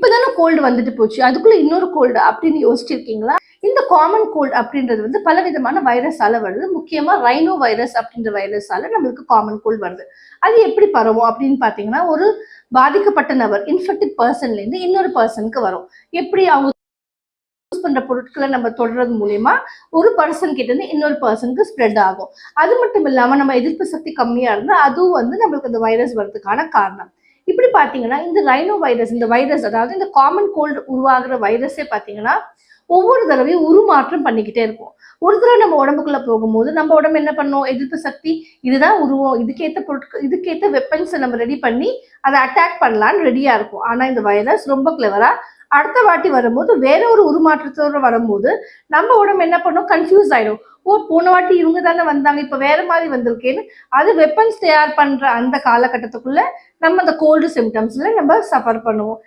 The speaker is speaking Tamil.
இப்பதானே கோல்டு வந்துட்டு போச்சு, அதுக்குள்ள இன்னொரு கோல்டு அப்படின்னு யோசிச்சிருக்கீங்களா? இந்த காமன் கோல்டு அப்படின்றது வந்து பல விதமான வைரஸால வருது. முக்கியமா ரைனோ வைரஸ் அப்படின்ற வைரஸால நம்மளுக்கு காமன் கோல்டு வருது. அது எப்படி பரவும் அப்படின்னு பாத்தீங்கன்னா, ஒரு பாதிக்கப்பட்ட நபர் இன்ஃபெக்டட் பர்சன்ல இருந்து இன்னொரு பர்சனுக்கு வரும். எப்படி அவங்க யூஸ் பண்ற பொருட்களை நம்ம தொடர்றது மூலியமா ஒரு பர்சன் கிட்ட இருந்து இன்னொரு பர்சனுக்கு ஸ்ப்ரெட் ஆகும். அது மட்டும் இல்லாம நம்ம எதிர்ப்பு சக்தி கம்மியா இருந்தா அதுவும் வந்து நம்மளுக்கு அந்த வைரஸ் வரதுக்கான காரணம். இப்படி பாத்தீங்கன்னா இந்த ரைனோ வைரஸ், இந்த வைரஸ் அதாவது இந்த காமன் கோல்டு உருவாகுற வைரஸே பாத்தீங்கன்னா ஒவ்வொரு தடவையும் உருமாற்றம் பண்ணிக்கிட்டே இருக்கும். ஒரு தடவை நம்ம உடம்புக்குள்ள போகும்போது நம்ம உடம்பு என்ன பண்ணும், எதிர்ப்பு சக்தி இதுதான் உருவம், இதுக்கேற்ற பொருட்கள் இதுக்கேற்ற வெப்பன்ஸை நம்ம ரெடி பண்ணி அதை அட்டாக் பண்ணலான்னு ரெடியா இருக்கும். ஆனா இந்த வைரஸ் ரொம்ப கிளவரா அடுத்த வாட்டி வரும்போது வேற ஒரு உருமாற்றத்தோட வரும்போது நம்ம உடம்பு என்ன பண்ணும், கன்ஃபியூஸ் ஆயிடும். ஓ, போன வாட்டி இவங்க தானே வந்தாங்க, இப்ப வேற மாதிரி வந்திருக்கேன்னு அது வெப்பன்ஸ் தயார் பண்ற அந்த காலகட்டத்துக்குள்ள நம்ம அந்த கோல்டு சிம்டம்ஸ்ல நம்ம சஃபர் பண்ணுவோம்.